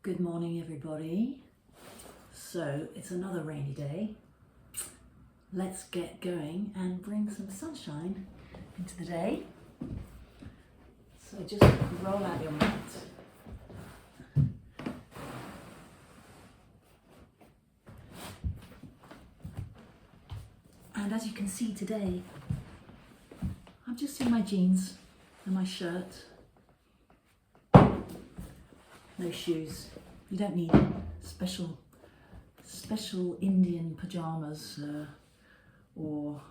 Good morning, everybody. So it's another rainy day. Let's get going and bring some sunshine into the day. So just roll out your mat. And as you can see today, I'm just in my jeans and my shirt. No shoes. You don't need special Indian pajamas or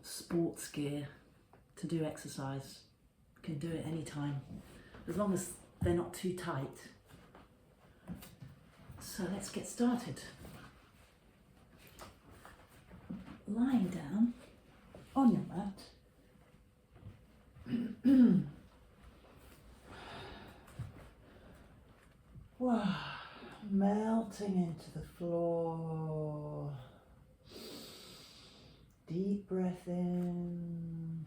sports gear to do exercise. You can do it anytime, as long as they're not too tight. So let's get started. Lying down on your mat. Wow, melting into the floor. Deep breath in,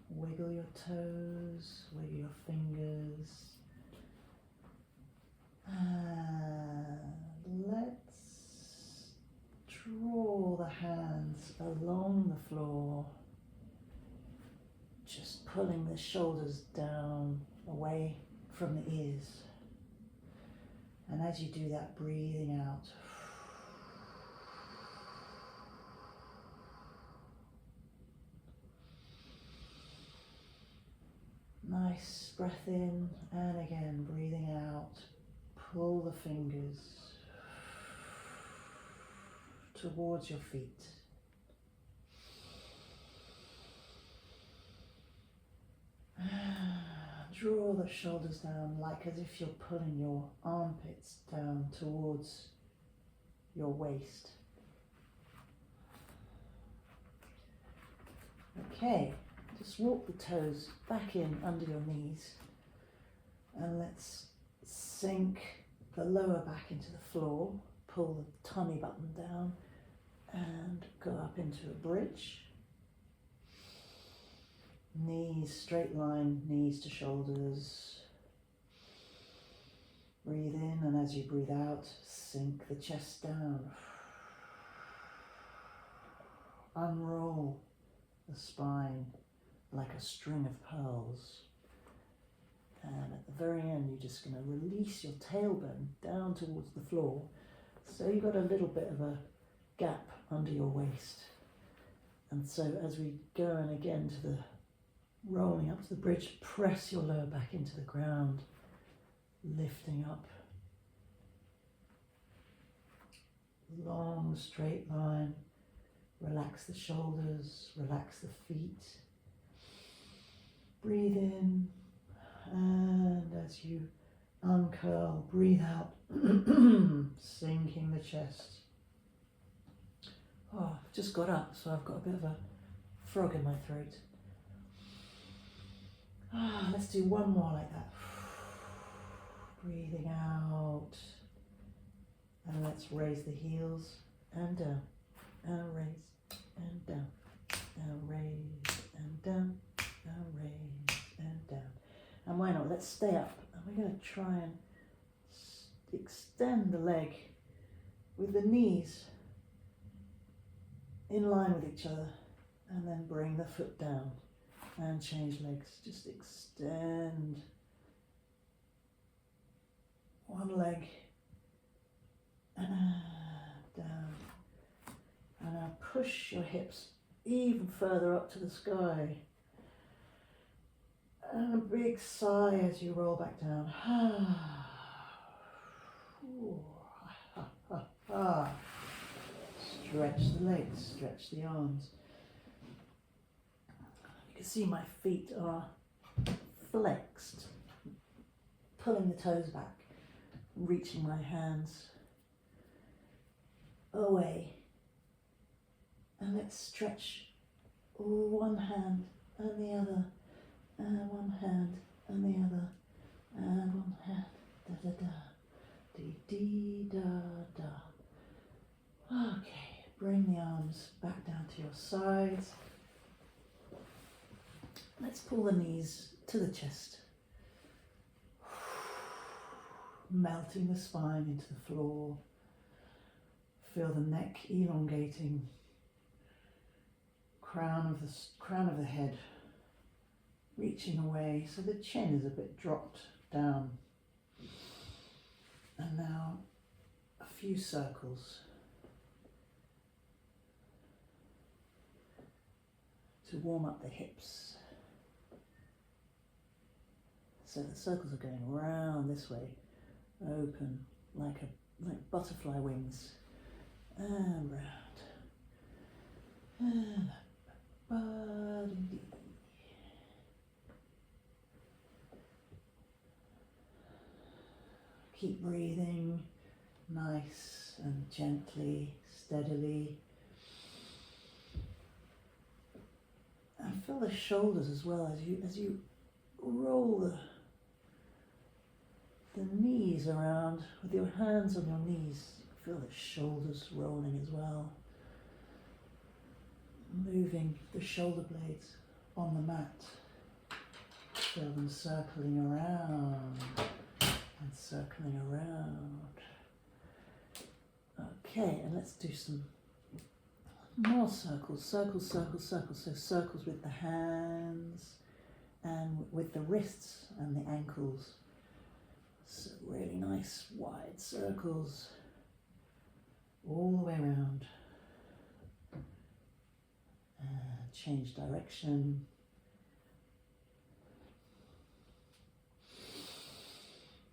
wiggle your toes, wiggle your fingers. And let's draw the hands along the floor, just pulling the shoulders down away from the ears. And as you do that, breathing out. Nice breath in, and again, breathing out. Pull the fingers towards your feet. Draw the shoulders down, like as if you're pulling your armpits down towards your waist. Okay, just walk the toes back in under your knees, and let's sink the lower back into the floor, pull the tummy button down and go up into a bridge. Knees, straight line, knees to shoulders. Breathe in, and as you breathe out, sink the chest down. Unroll the spine like a string of pearls. And at the very end, you're just going to release your tailbone down towards the floor. So you've got a little bit of a gap under your waist. And so as we go in again to the rolling up to the bridge, press your lower back into the ground, lifting up. Long straight line. Relax the shoulders, relax the feet. Breathe in, and as you uncurl, breathe out, sinking the chest. Oh, I've just got up, so I've got a bit of a frog in my throat. Let's do one more like that. Breathing out. And let's raise the heels and down, and raise, and down, and raise, and down, and raise, and down. And why not? Let's stay up. And we're going to try and extend the leg with the knees in line with each other, and then bring the foot down. And change legs, just extend one leg and down. And now push your hips even further up to the sky. And a big sigh as you roll back down. Stretch the legs, stretch the arms. You can see my feet are flexed, pulling the toes back, reaching my hands away. And let's stretch one hand and the other, and one hand and the other, and one hand, da da da, dee dee da da. Okay, bring the arms back down to your sides. Let's pull the knees to the chest. melting the spine into the floor. Feel the neck elongating, crown of the head reaching away, so the chin is a bit dropped down. And now a few circles to warm up the hips. So the circles are going round this way, open like butterfly wings, and round, and body. Keep breathing nice and gently, steadily. And feel the shoulders as well as you roll the knees around with your hands on your knees. Feel the shoulders rolling as well. Moving the shoulder blades on the mat. Feel them circling around and circling around. Okay, and let's do some more circles. Circles, circles, circles. So circles with the hands and with the wrists and the ankles. So really nice wide circles all the way around. Change direction.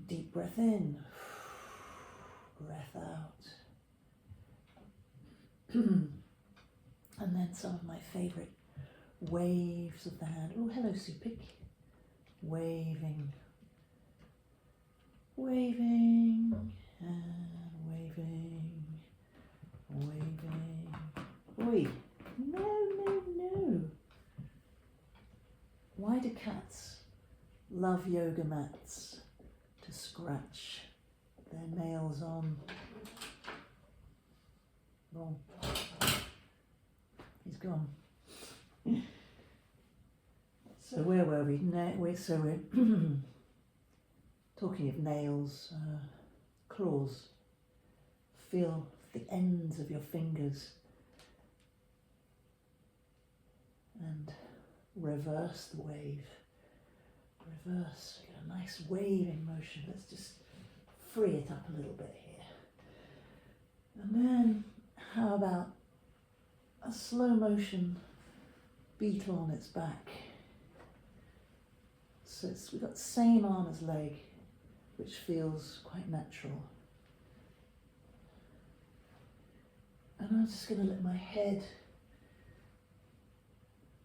Deep breath in, breath out. And then some of my favourite waves of the hand. Oh, hello, Supik. Waving, waving, and waving, waving. Oi, no, no, no. Why do cats love yoga mats? To scratch their nails on. Oh, he's gone. So where were we? We're talking of nails, claws. Feel the ends of your fingers and reverse the wave. Reverse, get a nice waving motion. Let's just free it up a little bit here. And then how about a slow motion beetle on its back. So we've got same arm as leg, which feels quite natural. And I'm just going to let my head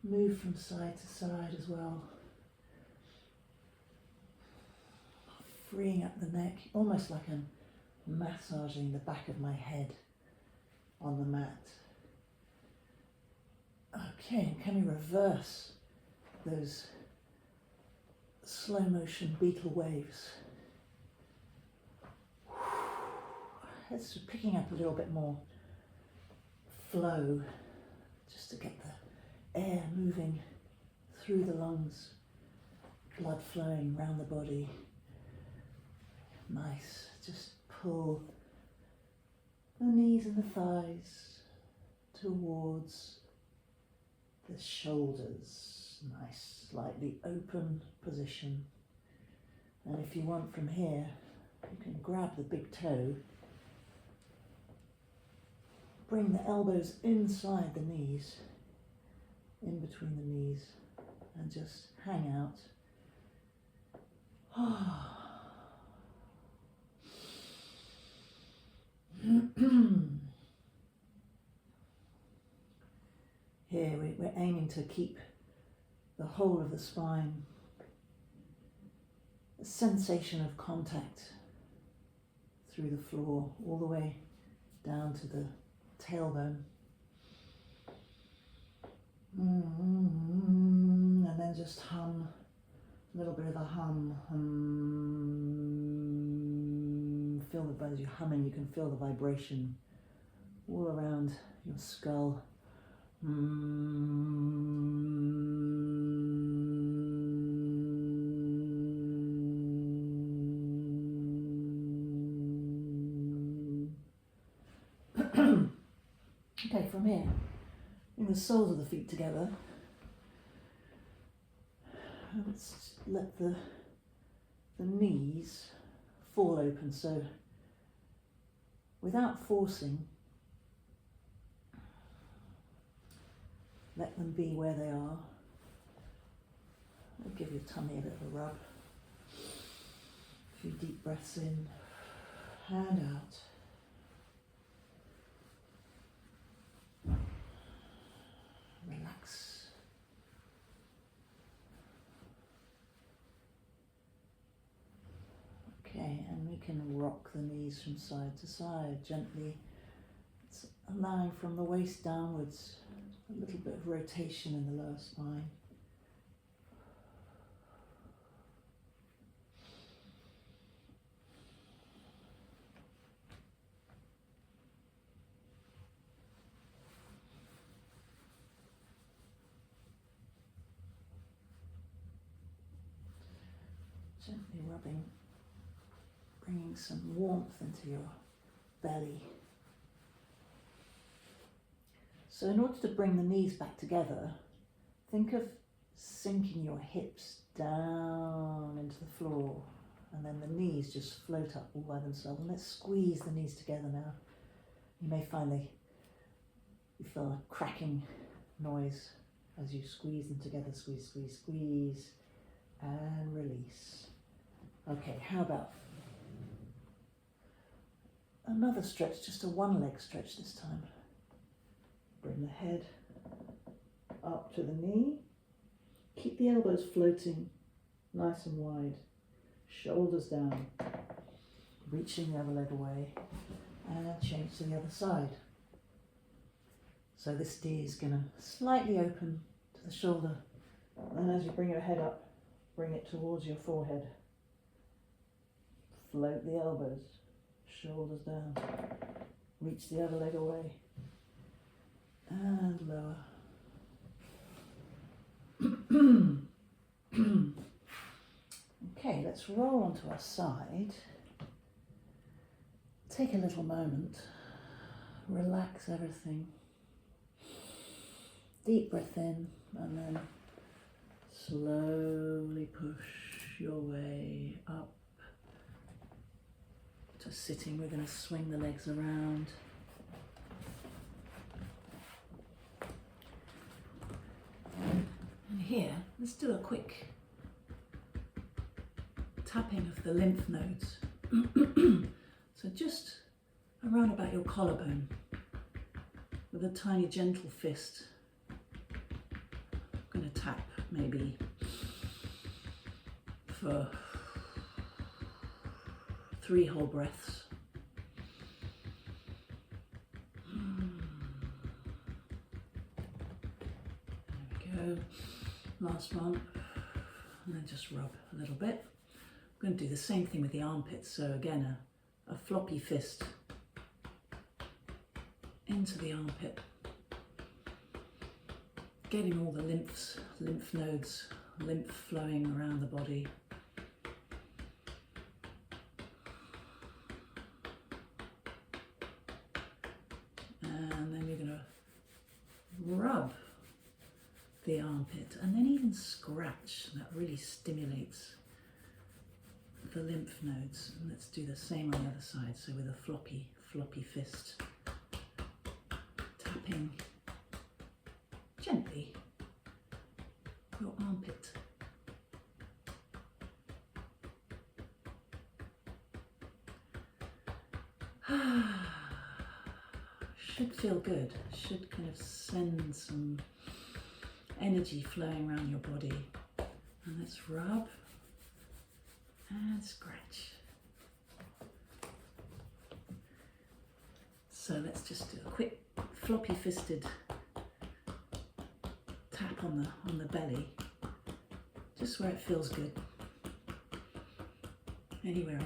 move from side to side as well. Freeing up the neck, almost like I'm massaging the back of my head on the mat. Okay, can we reverse those slow motion beetle waves? It's picking up a little bit more flow, just to get the air moving through the lungs, blood flowing around the body. Nice, just pull the knees and the thighs towards the shoulders. Nice, slightly open position. And if you want from here, you can grab the big toe, bring the elbows inside the knees, in between the knees, and just hang out. Here we're aiming to keep the whole of the spine, a sensation of contact through the floor, all the way down to the tailbone. And then just hum, a little bit of a hum. Feel the, as you're humming, you can feel the vibration all around your skull. from here. Bring the soles of the feet together. And let's let the knees fall open, so without forcing, let them be where they are. I'll give your tummy a bit of a rub. A few deep breaths in and out. Relax. Okay, and we can rock the knees from side to side gently. It's allowing from the waist downwards a little bit of rotation in the lower spine. Gently rubbing, bringing some warmth into your belly. So in order to bring the knees back together, think of sinking your hips down into the floor, and then the knees just float up all by themselves. And let's squeeze the knees together now. You may find you feel a cracking noise as you squeeze them together. Squeeze, squeeze, squeeze, and release. Okay, how about another stretch, just a one leg stretch this time. Bring the head up to the knee. Keep the elbows floating nice and wide. Shoulders down. Reaching the other leg away. And change to the other side. So this knee is going to slightly open to the shoulder. And as you bring your head up, bring it towards your forehead. Float the elbows, shoulders down, reach the other leg away, and lower. Okay, let's roll onto our side. Take a little moment, relax everything. Deep breath in, and then slowly push your way up to sitting. We're going to swing the legs around. And here, let's do a quick tapping of the lymph nodes. So just around about your collarbone with a tiny gentle fist. I'm going to tap maybe for 3 whole breaths. There we go. Last one. And then just rub a little bit. I'm going to do the same thing with the armpits. So again, a floppy fist into the armpit. Getting all the lymph nodes, lymph flowing around the body. And then you're going to rub the armpit and then even scratch. That really stimulates the lymph nodes. And let's do the same on the other side. So with a floppy fist, tapping gently your armpit. Should feel good, should kind of send some energy flowing around your body. And let's rub and scratch. So let's just do a quick floppy fisted tap on the belly, just where it feels good. Anywhere.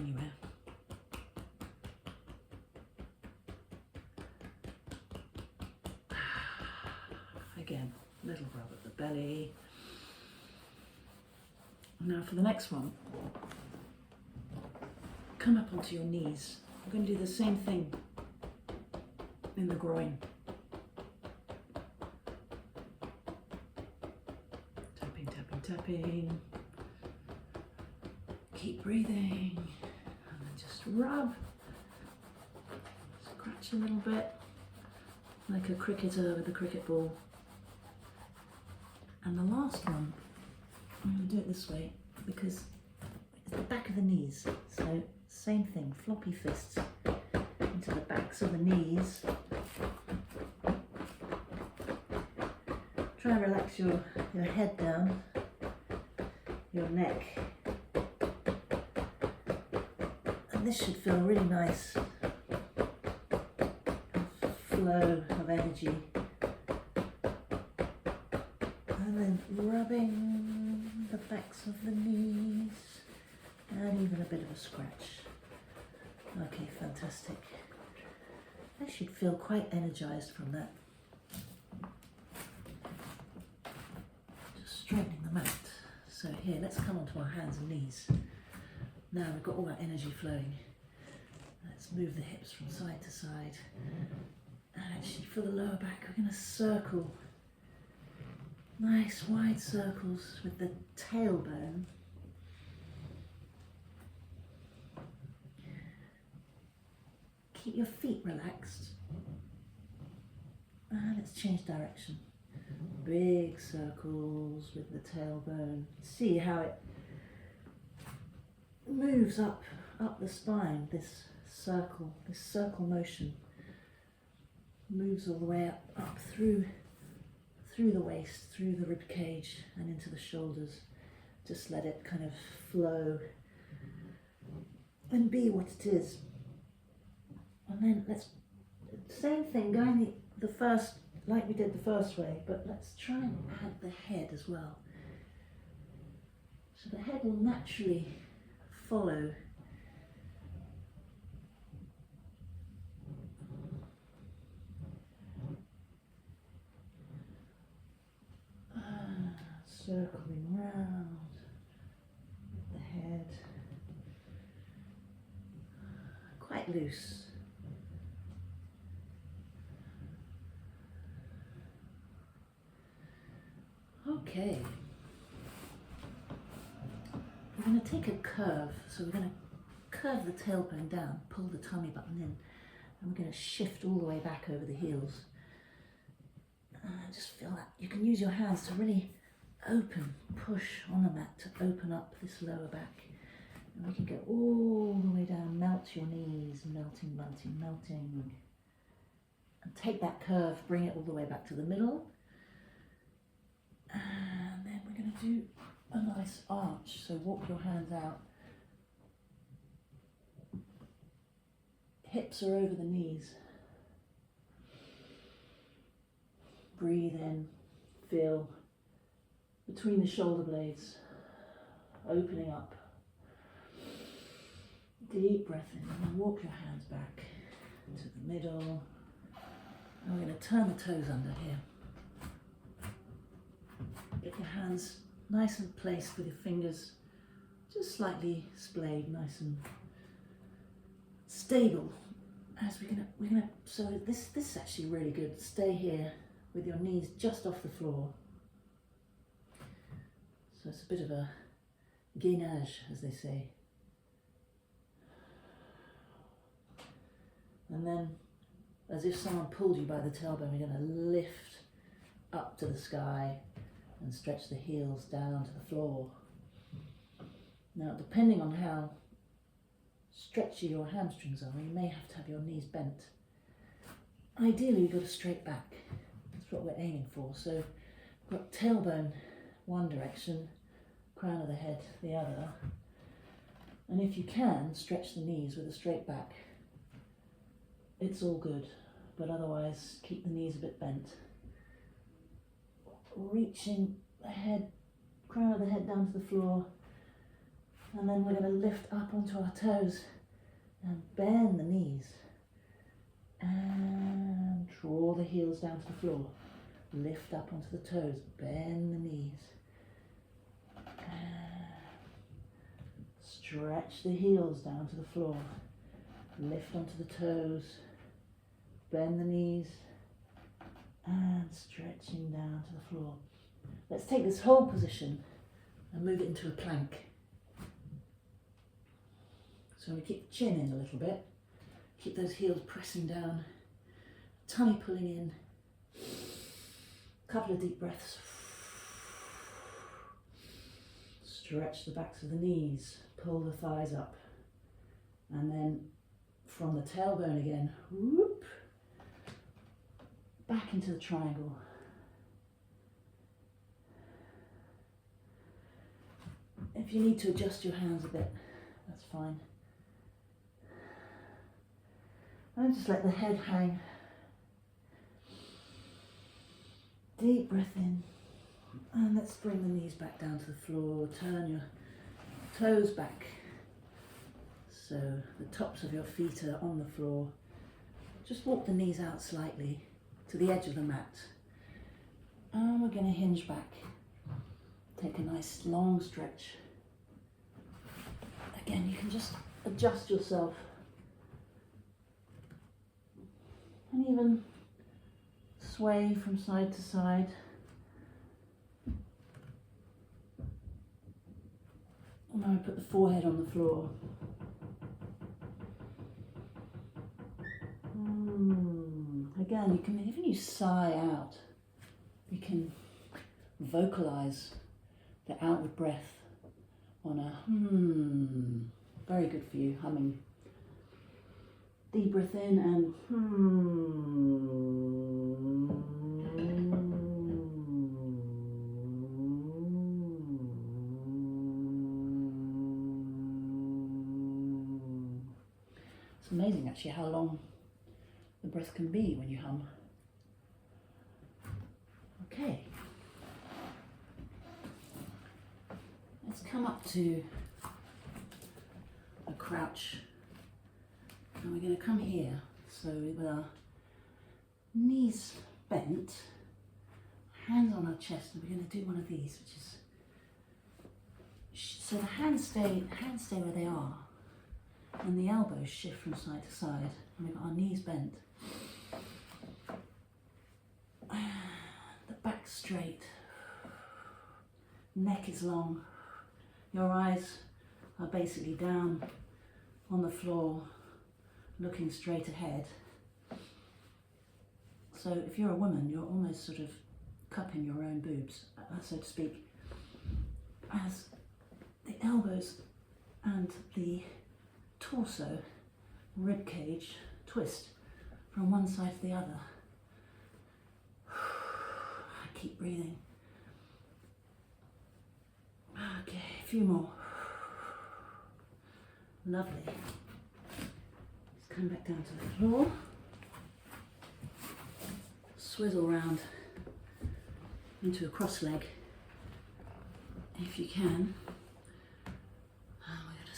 Again, little rub at the belly. Now for the next one, come up onto your knees. We're going to do the same thing in the groin. tapping. Keep breathing. And then just rub. Scratch a little bit. Like a cricketer with a cricket ball. And the last one, I'm going to do it this way because it's the back of the knees. So same thing, floppy fists into the backs of the knees. Try and relax your head down, your neck. And this should feel really nice. A flow of energy. And then rubbing the backs of the knees and even a bit of a scratch. Okay, fantastic. I should feel quite energized from that. Just straightening the mat. So here, let's come onto our hands and knees. Now we've got all that energy flowing. Let's move the hips from side to side. And actually for the lower back, we're going to circle. Nice wide circles with the tailbone. Keep your feet relaxed. And let's change direction. Big circles with the tailbone. See how it moves up the spine, this circle motion. Moves all the way up through the waist, through the rib cage and into the shoulders. Just let it kind of flow and be what it is. And then let's, same thing, going the first, like we did the first way, but let's try and add the head as well. So the head will naturally follow. Circling round the head, quite loose. Okay, we're going to take a curve, so we're going to curve the tailbone down, pull the tummy button in, and we're going to shift all the way back over the heels. Just feel that you can use your hands to really open, push on the mat to open up this lower back. And we can go all the way down, melt your knees, melting, melting, melting. And take that curve, bring it all the way back to the middle. And then we're going to do a nice arch. So walk your hands out. Hips are over the knees. Breathe in, feel between the shoulder blades, opening up. Deep breath in, and then walk your hands back to the middle. And we're going to turn the toes under here. Get your hands nice and placed with your fingers just slightly splayed, nice and stable. As we're gonna. So this is actually really good. Stay here with your knees just off the floor. So it's a bit of a gainage, as they say. And then, as if someone pulled you by the tailbone, we're going to lift up to the sky and stretch the heels down to the floor. Now, depending on how stretchy your hamstrings are, you may have to have your knees bent. Ideally, you've got a straight back. That's what we're aiming for. So, we've got tailbone one direction, crown of the head the other. And if you can, stretch the knees with a straight back. It's all good, but otherwise keep the knees a bit bent. Reaching the head, crown of the head down to the floor, and then we're going to lift up onto our toes and bend the knees and draw the heels down to the floor. Lift up onto the toes, bend the knees and stretch the heels down to the floor. Lift onto the toes, bend the knees, and stretching down to the floor. Let's take this whole position and move it into a plank. So we keep the chin in a little bit, keep those heels pressing down, tummy pulling in, couple of deep breaths. Stretch the backs of the knees, pull the thighs up, and then from the tailbone again, whoop, back into the triangle. If you need to adjust your hands a bit, that's fine. And just let the head hang. Deep breath in. And let's bring the knees back down to the floor. Turn your toes back. So the tops of your feet are on the floor. Just walk the knees out slightly to the edge of the mat. And we're going to hinge back. Take a nice long stretch. Again, you can just adjust yourself. And even sway from side to side. And now we put the forehead on the floor. Again, you can, even you sigh out, you can vocalize the outward breath on a very good for you, humming. Deep breath in and It's amazing actually how long the breath can be when you hum. Okay. Let's come up to a crouch. And we're going to come here, so with our knees bent, hands on our chest, and we're going to do one of these, which is, so the hands stay where they are, and the elbows shift from side to side, and we've got our knees bent. The back straight, neck is long, your eyes are basically down on the floor, looking straight ahead. So if you're a woman, you're almost sort of cupping your own boobs, so to speak, as the elbows and the torso, rib cage twist from one side to the other. Keep breathing. Okay, a few more. Lovely. Come back down to the floor, swivel round into a cross leg if you can, and we're going to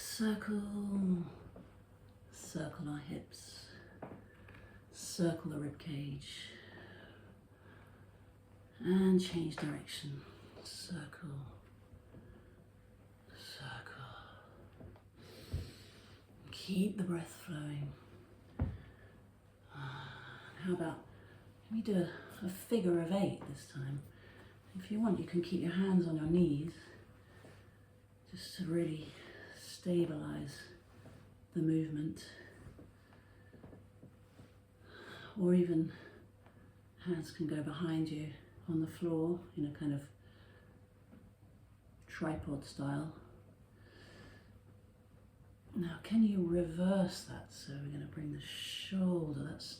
circle our hips, circle the rib cage, and change direction, circle, circle, keep the breath flowing. How about, can we do a figure of 8 this time? If you want, you can keep your hands on your knees, just to really stabilize the movement. Or even hands can go behind you on the floor in a kind of tripod style. Now, can you reverse that? So we're going to bring the shoulder, that's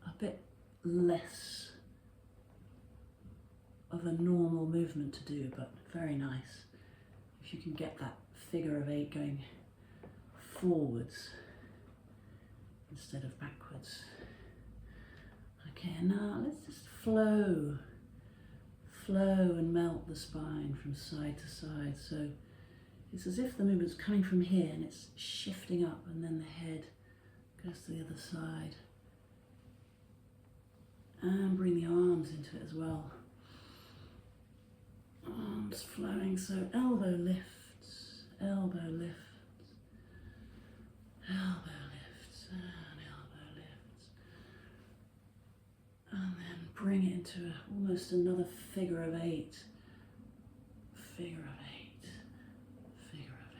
a bit less of a normal movement to do, but very nice. If you can get that figure of 8 going forwards instead of backwards. Okay, and now let's just flow and melt the spine from side to side. So it's as if the movement's coming from here and it's shifting up, and then the head goes to the other side. And bring the arms into it as well. Arms flowing, so elbow lifts, elbow lifts, elbow lifts, and elbow lifts. And then bring it into almost another figure of 8. figure of 8, figure of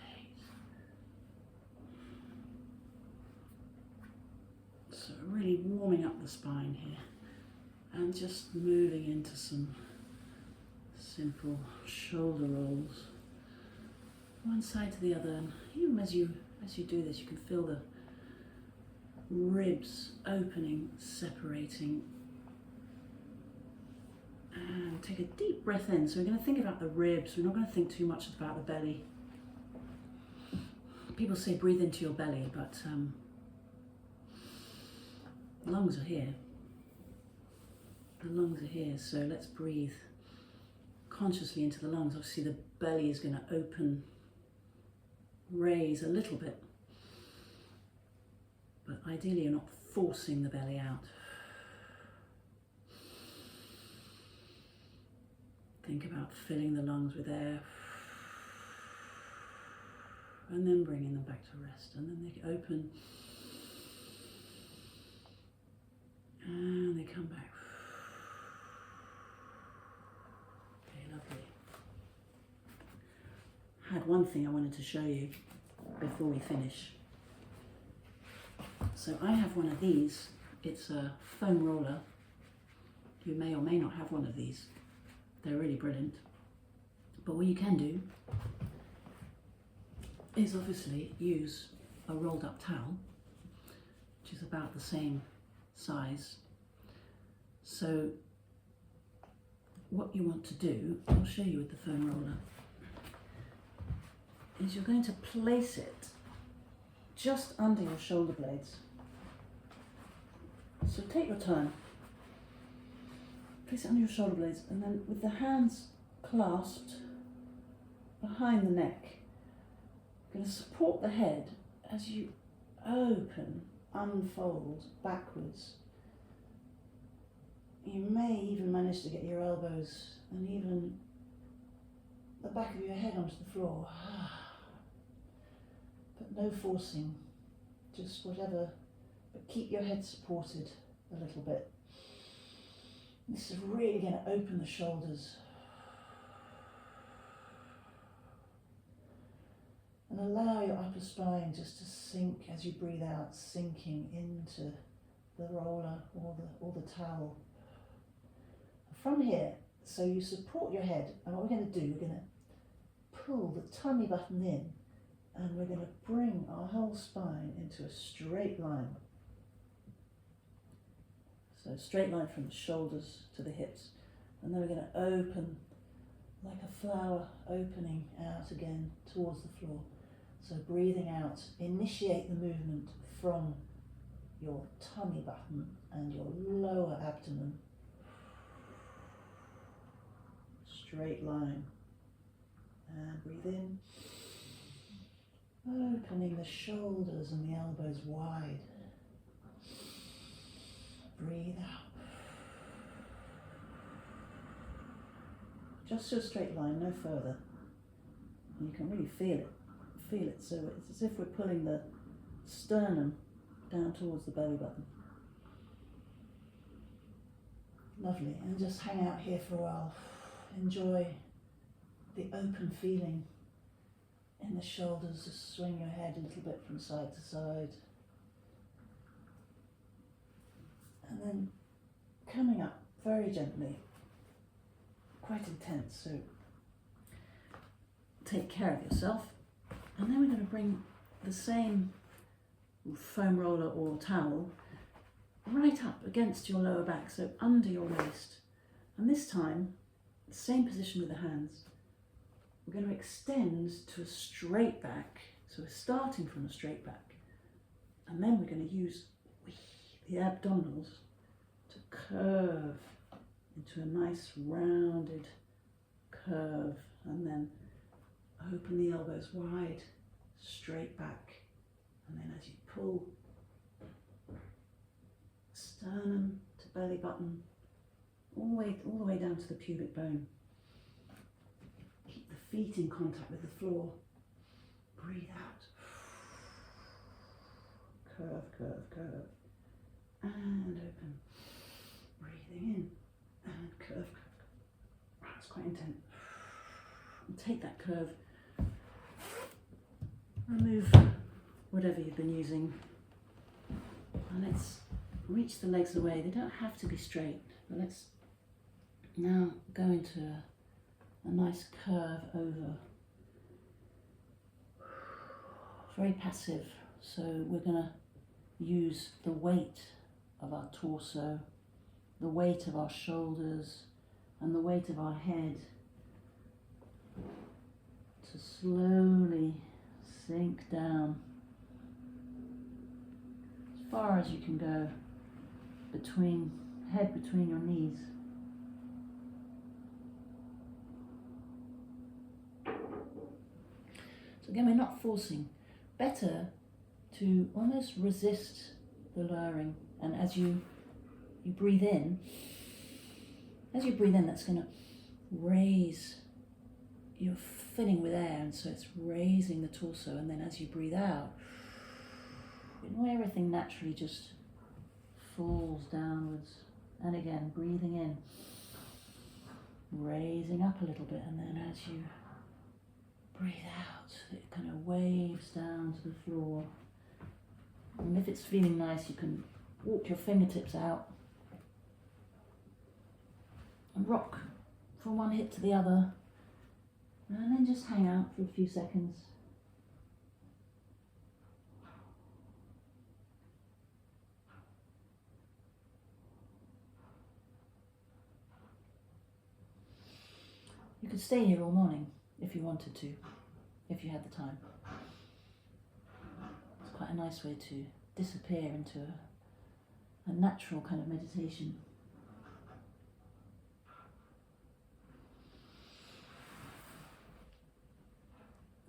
8. So really warming up the spine here and just moving into some simple shoulder rolls, one side to the other. And even as you do this, you can feel the ribs opening, separating. And take a deep breath in. So we're going to think about the ribs. We're not going to think too much about the belly. People say breathe into your belly, but lungs are here. The lungs are here, so let's breathe consciously into the lungs. Obviously the belly is going to open, raise a little bit, but ideally you're not forcing the belly out. Think about filling the lungs with air and then bringing them back to rest, and then they open and they come back. Okay, lovely. I had one thing I wanted to show you before we finish. So I have one of these. It's a foam roller. You may or may not have one of these. They're really brilliant. But what you can do is obviously use a rolled up towel, which is about the same size. So what you want to do, I'll show you with the foam roller, is you're going to place it just under your shoulder blades. So take your time, place it under your shoulder blades, and then with the hands clasped behind the neck, you're going to support the head as you open, unfold backwards. You may even manage to get your elbows and even the back of your head onto the floor. But no forcing, just whatever, but keep your head supported a little bit. This is really going to open the shoulders. And allow your upper spine just to sink as you breathe out, sinking into the roller or the towel. From here, so you support your head, and what we're going to do, we're going to pull the tummy button in, and we're going to bring our whole spine into a straight line. So straight line from the shoulders to the hips, and then we're going to open like a flower opening out again towards the floor. So breathing out, initiate the movement from your tummy button and your lower abdomen. Straight line. And breathe in. Opening the shoulders and the elbows wide. Breathe out. Just a straight line, no further. And you can really feel it. Feel it, so it's as if we're pulling the sternum down towards the belly button. Lovely, and just hang out here for a while. Enjoy the open feeling in the shoulders. Just swing your head a little bit from side to side. And then coming up very gently, quite intense, so take care of yourself. And then we're going to bring the same foam roller or towel right up against your lower back, so under your waist. And this time, same position with the hands. We're going to extend to a straight back. So we're starting from a straight back. And then we're going to use the abdominals to curve into a nice rounded curve. And then open the elbows wide, straight back, and then as you pull, sternum to belly button, all the way down to the pubic bone. Keep the feet in contact with the floor. Breathe out. Curve, curve, curve, and open. Breathing in, and curve, curve. That's quite intense. And take that curve, remove whatever you've been using, and let's reach the legs away. They don't have to be straight, but let's now go into a nice curve over. Very passive, so we're going to use the weight of our torso, the weight of our shoulders, and the weight of our head to slowly sink down as far as you can go, between your knees. So again, we're not forcing. Better to almost resist the lowering, and as you breathe in, that's going to raise. You're filling with air, and so it's raising the torso, and then as you breathe out, everything naturally just falls downwards. And again, breathing in, raising up a little bit, and then as you breathe out, it kind of waves down to the floor. And if it's feeling nice, you can walk your fingertips out and rock from one hip to the other, and then just hang out for a few seconds. You could stay here all morning if you wanted to, if you had the time. It's quite a nice way to disappear into a natural kind of meditation.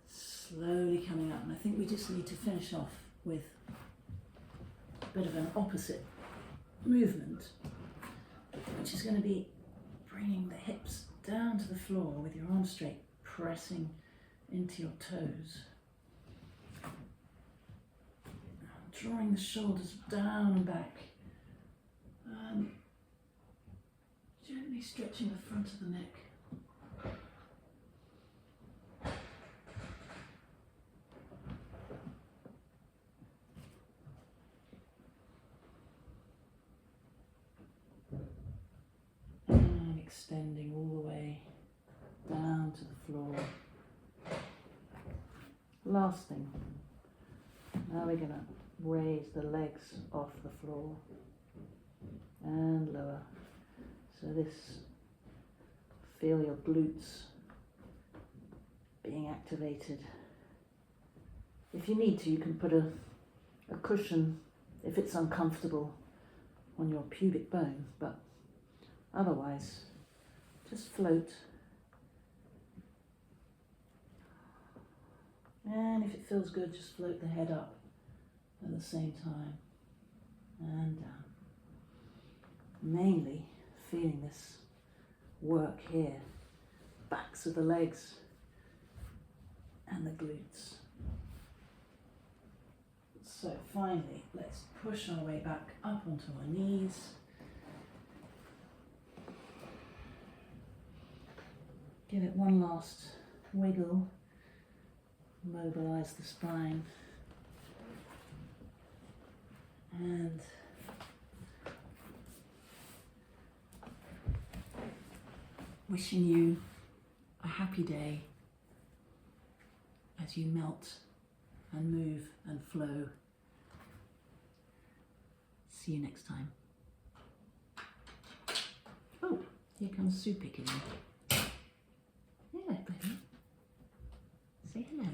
Slowly coming up, and I think we just need to finish off with a bit of an opposite movement, which is going to be bringing the hips down to the floor with your arms straight, pressing into your toes. Drawing the shoulders down and back. Gently stretching the front of the neck. And extending all the way down to the floor. Last thing. Now we're going to raise the legs off the floor and lower. So this, feel your glutes being activated. If you need to, you can put a cushion, if it's uncomfortable, on your pubic bone, but otherwise, just float. And if it feels good, just float the head up at the same time and down. Mainly feeling this work here, backs of the legs and the glutes. So finally, let's push our way back up onto our knees. Give it one last wiggle. Mobilize the spine. And wishing you a happy day as you melt and move and flow. See you next time. Oh, here comes Sue picking me. Yeah, baby. Say hello.